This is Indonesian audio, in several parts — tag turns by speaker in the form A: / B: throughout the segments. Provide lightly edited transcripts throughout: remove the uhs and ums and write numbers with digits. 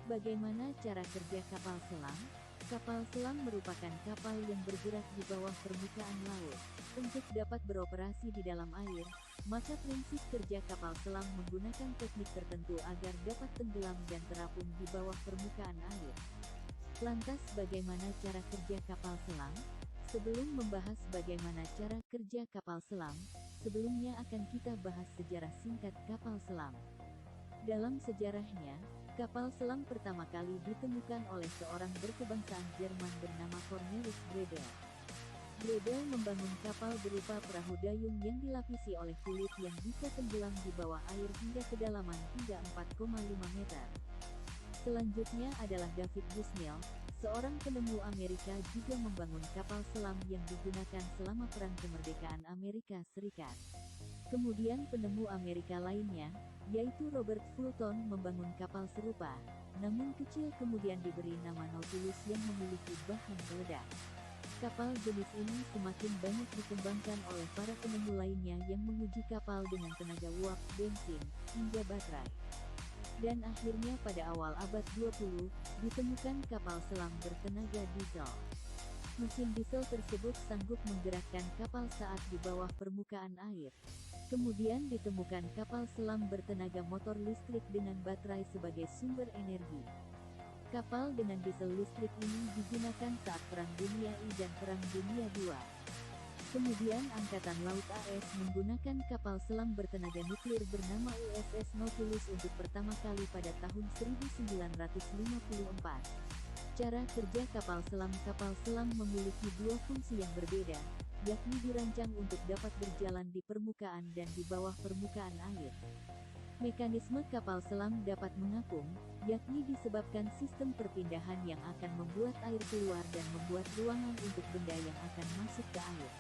A: Bagaimana cara kerja kapal selam? Kapal selam merupakan kapal yang bergerak di bawah permukaan laut. Untuk dapat beroperasi di dalam air, maka prinsip kerja kapal selam menggunakan teknik tertentu agar dapat tenggelam dan terapung di bawah permukaan air. Lantas bagaimana cara kerja kapal selam? Sebelum membahas bagaimana cara kerja kapal selam, sebelumnya akan kita bahas sejarah singkat kapal selam. Dalam sejarahnya, kapal selam pertama kali ditemukan oleh seorang berkebangsaan Jerman bernama Cornelis Bredel. Bredel membangun kapal berupa perahu dayung yang dilapisi oleh kulit yang bisa tenggelam di bawah air hingga kedalaman hingga 4,5 meter. Selanjutnya adalah David Bushnell, seorang penemu Amerika juga membangun kapal selam yang digunakan selama Perang Kemerdekaan Amerika Serikat. Kemudian penemu Amerika lainnya, yaitu Robert Fulton membangun kapal serupa, namun kecil kemudian diberi nama Nautilus yang memiliki bahan peledak. Kapal jenis ini semakin banyak dikembangkan oleh para penemu lainnya yang menguji kapal dengan tenaga uap, bensin, hingga baterai. Dan akhirnya pada awal abad 20, ditemukan kapal selam bertenaga diesel. Mesin diesel tersebut sanggup menggerakkan kapal saat di bawah permukaan air. Kemudian ditemukan kapal selam bertenaga motor listrik dengan baterai sebagai sumber energi. Kapal dengan diesel listrik ini digunakan saat Perang Dunia I dan Perang Dunia II. Kemudian Angkatan Laut AS menggunakan kapal selam bertenaga nuklir bernama USS Nautilus untuk pertama kali pada tahun 1954. Cara kerja kapal selam memiliki dua fungsi yang berbeda, yakni dirancang untuk dapat berjalan di permukaan dan di bawah permukaan air. Mekanisme kapal selam dapat mengapung, yakni disebabkan sistem perpindahan yang akan membuat air keluar dan membuat ruangan untuk benda yang akan masuk ke air.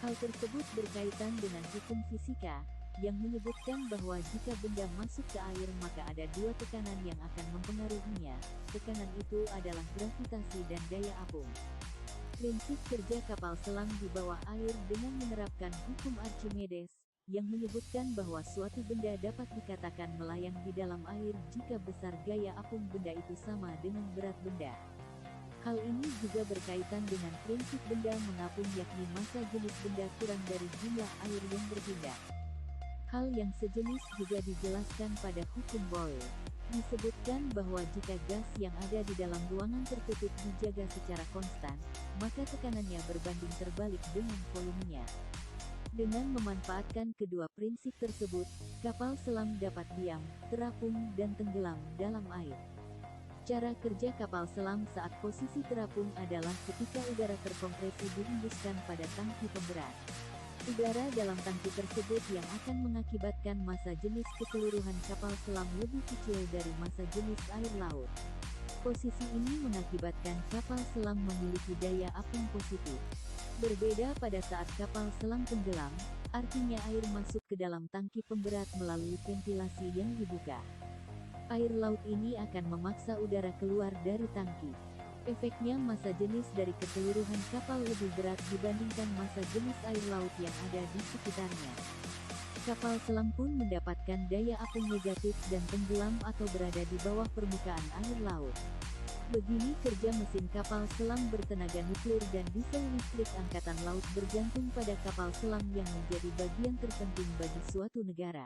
A: Hal tersebut berkaitan dengan hukum fisika, yang menyebutkan bahwa jika benda masuk ke air maka ada dua tekanan yang akan mempengaruhinya. Tekanan itu adalah gravitasi dan daya apung. Prinsip kerja kapal selam di bawah air dengan menerapkan hukum Archimedes, yang menyebutkan bahwa suatu benda dapat dikatakan melayang di dalam air jika besar gaya apung benda itu sama dengan berat benda. Hal ini juga berkaitan dengan prinsip benda mengapung, yakni massa jenis benda kurang dari jumlah air yang berpindah. Hal yang sejenis juga dijelaskan pada hukum Boyle. Disebutkan bahwa jika gas yang ada di dalam ruangan tertutup dijaga secara konstan, maka tekanannya berbanding terbalik dengan volumenya. Dengan memanfaatkan kedua prinsip tersebut, kapal selam dapat diam, terapung, dan tenggelam dalam air. Cara kerja kapal selam saat posisi terapung adalah ketika udara terkompresi dihembuskan pada tangki pemberat. Udara dalam tangki tersebut yang akan mengakibatkan massa jenis keseluruhan kapal selam lebih kecil dari massa jenis air laut. Posisi ini mengakibatkan kapal selam memiliki daya apung positif. Berbeda pada saat kapal selam tenggelam, artinya air masuk ke dalam tangki pemberat melalui ventilasi yang dibuka. Air laut ini akan memaksa udara keluar dari tangki. Efeknya massa jenis dari keseluruhan kapal lebih berat dibandingkan massa jenis air laut yang ada di sekitarnya. Kapal selam pun mendapatkan daya apung negatif dan tenggelam atau berada di bawah permukaan air laut. Begini kerja mesin kapal selam bertenaga nuklir dan diesel listrik Angkatan Laut bergantung pada kapal selam yang menjadi bagian terpenting bagi suatu negara.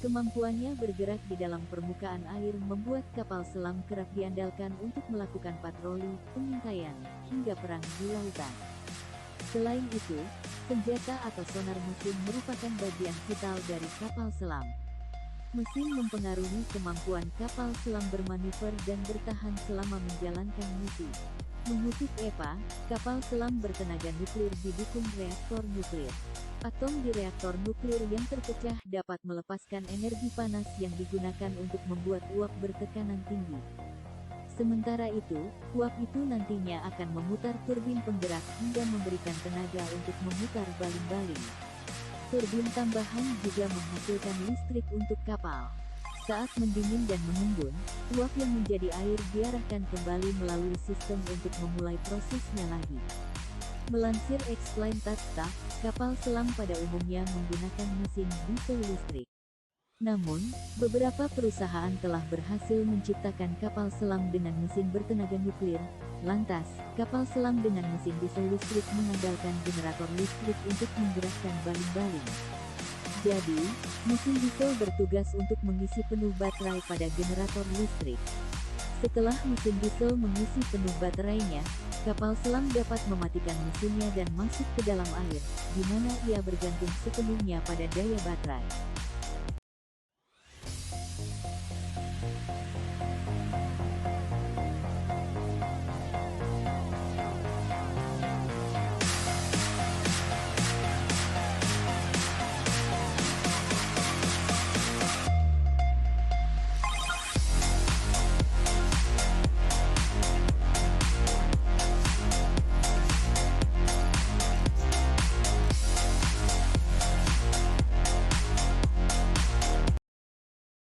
A: Kemampuannya bergerak di dalam permukaan air membuat kapal selam kerap diandalkan untuk melakukan patroli, pengintaian, hingga perang di lautan. Selain itu, senjata atau sonar mesin merupakan bagian vital dari kapal selam. Mesin mempengaruhi kemampuan kapal selam bermanuver dan bertahan selama menjalankan misi. Mengutip EPA, kapal selam bertenaga nuklir didukung reaktor nuklir. Atom di reaktor nuklir yang terpecah dapat melepaskan energi panas yang digunakan untuk membuat uap bertekanan tinggi. Sementara itu, uap itu nantinya akan memutar turbin penggerak hingga memberikan tenaga untuk memutar baling-baling. Turbin tambahan juga menghasilkan listrik untuk kapal. Saat mendingin dan mengembun, uap yang menjadi air diarahkan kembali melalui sistem untuk memulai prosesnya lagi. Melansir Explain That Stuff, kapal selam pada umumnya menggunakan mesin diesel listrik. Namun, beberapa perusahaan telah berhasil menciptakan kapal selam dengan mesin bertenaga nuklir. Lantas, kapal selam dengan mesin diesel listrik mengandalkan generator listrik untuk menggerakkan baling-baling. Jadi, mesin diesel bertugas untuk mengisi penuh baterai pada generator listrik. Setelah mesin diesel mengisi penuh baterainya, kapal selam dapat mematikan mesinnya dan masuk ke dalam air, di mana ia bergantung sepenuhnya pada daya baterai.